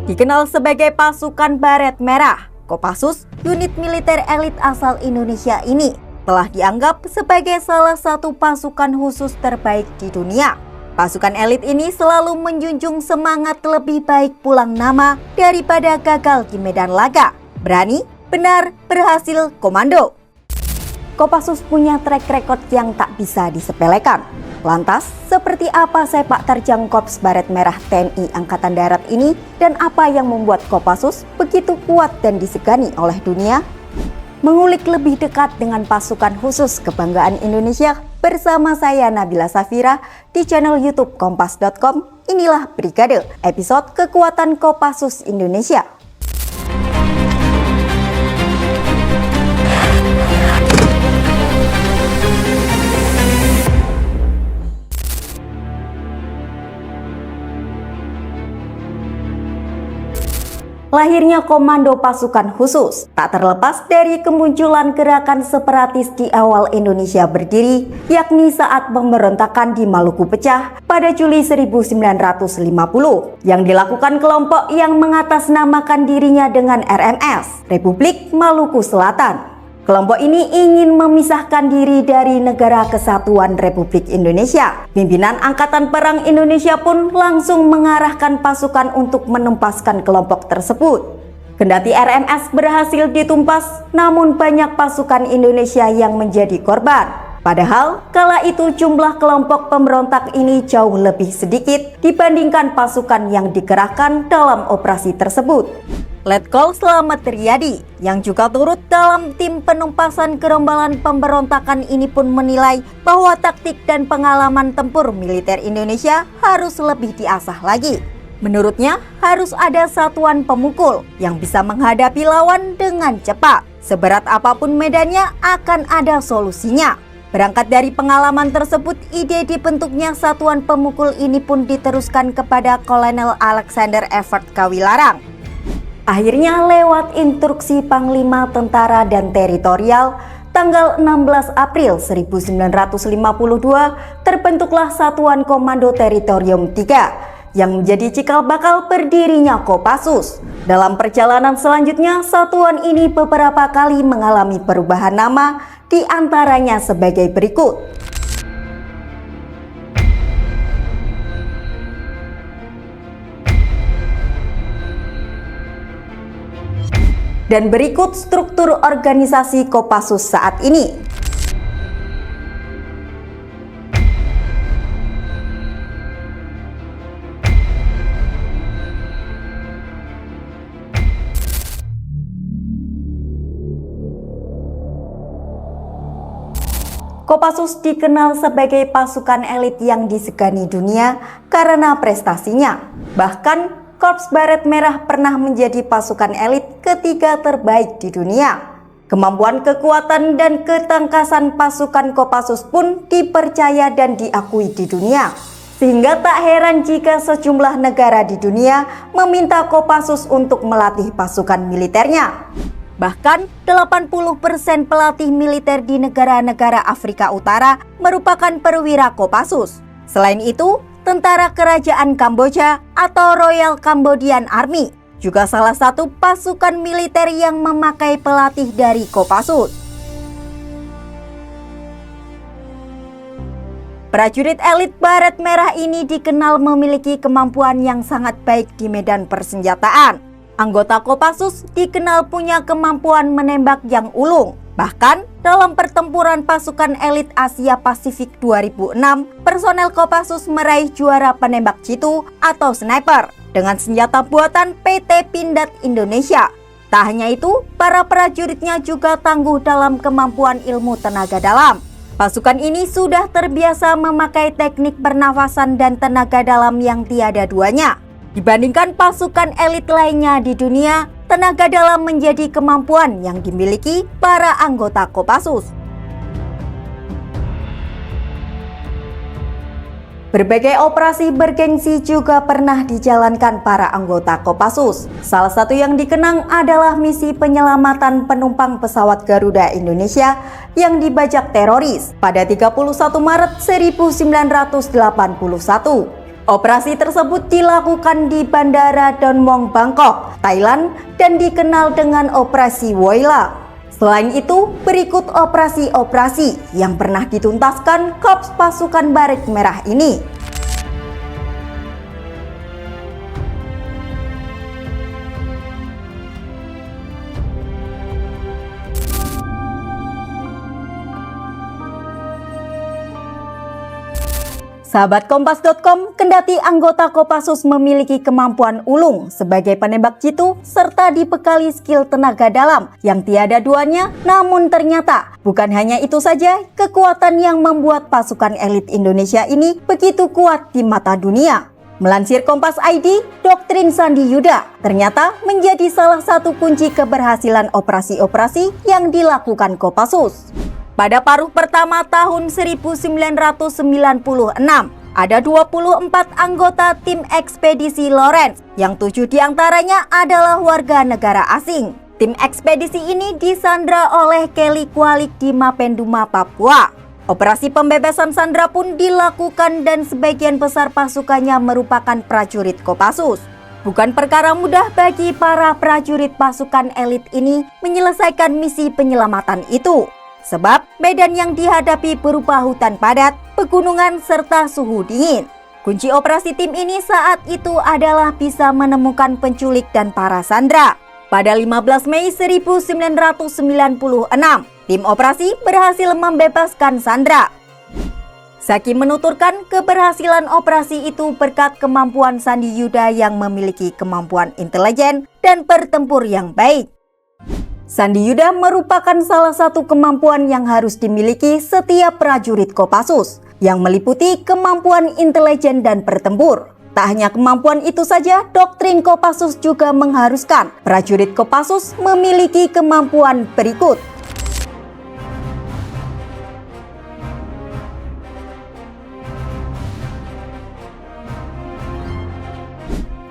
Dikenal sebagai pasukan baret merah, Kopassus, unit militer elit asal Indonesia ini telah dianggap sebagai salah satu pasukan khusus terbaik di dunia. Pasukan elit ini selalu menjunjung semangat lebih baik pulang nama daripada gagal di medan laga. Berani, benar, berhasil, komando. Kopassus punya track record yang tak bisa disepelekan. Lantas, seperti apa sepak terjang Korps Baret Merah TNI Angkatan Darat ini dan apa yang membuat Kopassus begitu kuat dan disegani oleh dunia? Mengulik lebih dekat dengan pasukan khusus kebanggaan Indonesia bersama saya Nabila Safira di channel YouTube Kompas.com. Inilah Brigade, episode Kekuatan Kopassus Indonesia. Lahirnya Komando Pasukan Khusus tak terlepas dari kemunculan gerakan separatis di awal Indonesia berdiri, yakni saat pemberontakan di Maluku pecah pada Juli 1950 yang dilakukan kelompok yang mengatasnamakan dirinya dengan RMS, Republik Maluku Selatan. Kelompok ini ingin memisahkan diri dari Negara Kesatuan Republik Indonesia. Pimpinan Angkatan Perang Indonesia pun langsung mengarahkan pasukan untuk menempaskan kelompok tersebut. Kendati RMS berhasil ditumpas, namun banyak pasukan Indonesia yang menjadi korban. Padahal kala itu jumlah kelompok pemberontak ini jauh lebih sedikit dibandingkan pasukan yang dikerahkan dalam operasi tersebut. Letkol Slamet Riyadi yang juga turut dalam tim penumpasan gerombolan pemberontakan ini pun menilai bahwa taktik dan pengalaman tempur militer Indonesia harus lebih diasah lagi. Menurutnya harus ada satuan pemukul yang bisa menghadapi lawan dengan cepat. Seberat apapun medannya akan ada solusinya. Berangkat dari pengalaman tersebut, ide dibentuknya satuan pemukul ini pun diteruskan kepada Kolonel Alexander Evert Kawilarang. Akhirnya lewat instruksi Panglima Tentara dan Teritorial, tanggal 16 April 1952 terbentuklah Satuan Komando Teritorium 3 yang menjadi cikal bakal berdirinya Kopassus. Dalam perjalanan selanjutnya, satuan ini beberapa kali mengalami perubahan nama, di antaranya sebagai berikut. Dan berikut struktur organisasi Kopassus saat ini. Kopassus dikenal sebagai pasukan elit yang disegani dunia karena prestasinya. Bahkan Korps Baret Merah pernah menjadi pasukan elit ketiga terbaik di dunia. Kemampuan, kekuatan, dan ketangkasan pasukan Kopassus pun dipercaya dan diakui di dunia. Sehingga tak heran jika sejumlah negara di dunia meminta Kopassus untuk melatih pasukan militernya. Bahkan 80% pelatih militer di negara-negara Afrika Utara merupakan perwira Kopassus. Selain itu, Tentara Kerajaan Kamboja atau Royal Cambodian Army juga salah satu pasukan militer yang memakai pelatih dari Kopassus. Prajurit elit Baret Merah ini dikenal memiliki kemampuan yang sangat baik di medan persenjataan. Anggota Kopassus dikenal punya kemampuan menembak yang ulung. Bahkan dalam pertempuran pasukan elit Asia Pasifik 2006, personel Kopassus meraih juara penembak jitu atau sniper dengan senjata buatan PT Pindad Indonesia. Tak hanya itu, para prajuritnya juga tangguh dalam kemampuan ilmu tenaga dalam. Pasukan ini sudah terbiasa memakai teknik pernafasan dan tenaga dalam yang tiada duanya. Dibandingkan pasukan elit lainnya di dunia, tenaga dalam menjadi kemampuan yang dimiliki para anggota Kopassus. Berbagai operasi bergengsi juga pernah dijalankan para anggota Kopassus. Salah satu yang dikenang adalah misi penyelamatan penumpang pesawat Garuda Indonesia yang dibajak teroris pada 31 Maret 1981. Operasi tersebut dilakukan di Bandara Don Mueang, Bangkok, Thailand dan dikenal dengan Operasi Woyla. Selain itu, berikut operasi-operasi yang pernah dituntaskan Korps Pasukan Baret Merah ini. Sahabat Kompas.com, kendati anggota Kopassus memiliki kemampuan ulung sebagai penembak jitu serta dibekali skill tenaga dalam yang tiada duanya, namun ternyata bukan hanya itu saja kekuatan yang membuat pasukan elit Indonesia ini begitu kuat di mata dunia. Melansir Kompas ID, doktrin Sandi Yuda ternyata menjadi salah satu kunci keberhasilan operasi-operasi yang dilakukan Kopassus. Pada paruh pertama tahun 1996, ada 24 anggota tim ekspedisi Lawrence, yang 7 diantaranya adalah warga negara asing. Tim ekspedisi ini disandra oleh Kelly Kualik di Mapenduma, Papua. Operasi pembebasan sandera pun dilakukan dan sebagian besar pasukannya merupakan prajurit Kopassus. Bukan perkara mudah bagi para prajurit pasukan elit ini menyelesaikan misi penyelamatan itu. Sebab medan yang dihadapi berupa hutan padat, pegunungan, serta suhu dingin. Kunci operasi tim ini saat itu adalah bisa menemukan penculik dan para sandera. Pada 15 Mei 1996, tim operasi berhasil membebaskan sandera. Zaki menuturkan keberhasilan operasi itu berkat kemampuan Sandi Yuda yang memiliki kemampuan intelijen dan bertempur yang baik. Sandi Yuda merupakan salah satu kemampuan yang harus dimiliki setiap prajurit Kopassus, yang meliputi kemampuan intelijen dan bertempur. Tak hanya kemampuan itu saja, doktrin Kopassus juga mengharuskan prajurit Kopassus memiliki kemampuan berikut.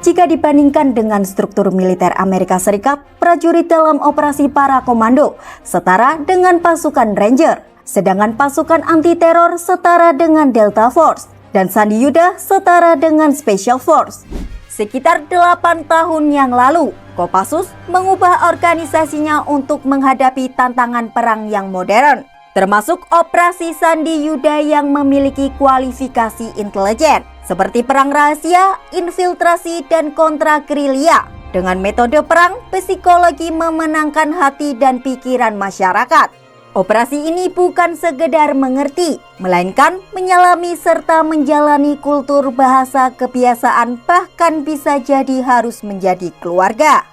Jika dibandingkan dengan struktur militer Amerika Serikat, prajurit dalam operasi para komando setara dengan pasukan Ranger, sedangkan pasukan anti-teror setara dengan Delta Force, dan Sandi Yuda setara dengan Special Force. Sekitar 8 tahun yang lalu, Kopassus mengubah organisasinya untuk menghadapi tantangan perang yang modern, termasuk operasi Sandi Yuda yang memiliki kualifikasi intelijen seperti perang rahasia, infiltrasi, dan kontra-gerilya. Dengan metode perang, psikologi memenangkan hati dan pikiran masyarakat. Operasi ini bukan sekedar mengerti, melainkan menyelami serta menjalani kultur, bahasa, kebiasaan, bahkan bisa jadi harus menjadi keluarga.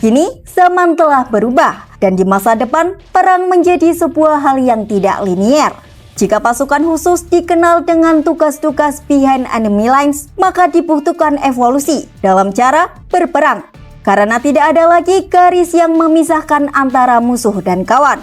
Kini, zaman telah berubah, dan di masa depan, perang menjadi sebuah hal yang tidak linier. Jika pasukan khusus dikenal dengan tugas-tugas behind enemy lines, maka dibutuhkan evolusi dalam cara berperang, karena tidak ada lagi garis yang memisahkan antara musuh dan kawan.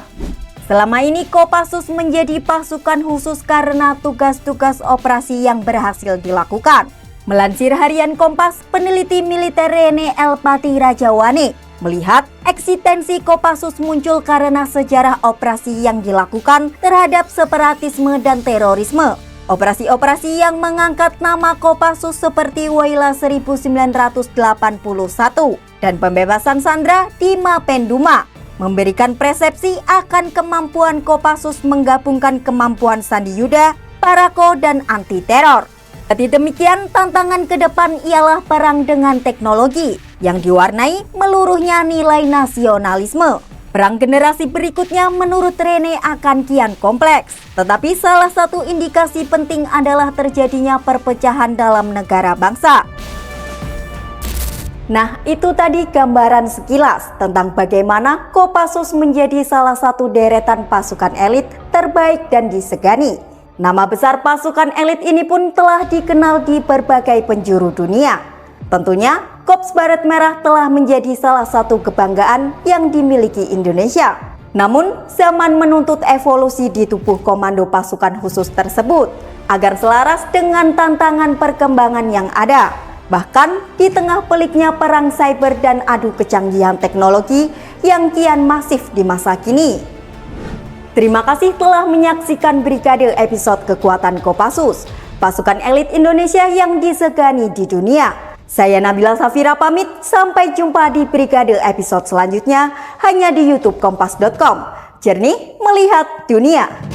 Selama ini Kopassus menjadi pasukan khusus karena tugas-tugas operasi yang berhasil dilakukan. Melansir Harian Kompas, peneliti militer Rene L. Pati Rajawane melihat eksistensi Kopassus muncul karena sejarah operasi yang dilakukan terhadap separatisme dan terorisme. Operasi-operasi yang mengangkat nama Kopassus seperti Woyla 1981 dan pembebasan sandera di Mapenduma memberikan persepsi akan kemampuan Kopassus menggabungkan kemampuan Sandi Yuda, Parako, dan anti-teror. Seperti demikian, tantangan ke depan ialah perang dengan teknologi yang diwarnai meluruhnya nilai nasionalisme. Perang generasi berikutnya menurut Rene akan kian kompleks, tetapi salah satu indikasi penting adalah terjadinya perpecahan dalam negara bangsa. Nah, itu tadi gambaran sekilas tentang bagaimana Kopassus menjadi salah satu deretan pasukan elit terbaik dan disegani. Nama besar pasukan elit ini pun telah dikenal di berbagai penjuru dunia. Tentunya, Korps Baret Merah telah menjadi salah satu kebanggaan yang dimiliki Indonesia. Namun, zaman menuntut evolusi di tubuh komando pasukan khusus tersebut agar selaras dengan tantangan perkembangan yang ada. Bahkan, di tengah peliknya perang cyber dan adu kecanggihan teknologi yang kian masif di masa kini. Terima kasih telah menyaksikan Brigade episode Kekuatan Kopassus, pasukan elit Indonesia yang disegani di dunia. Saya Nabila Safira pamit, sampai jumpa di Brigade episode selanjutnya hanya di YouTube Kompas.com. Jernih melihat dunia.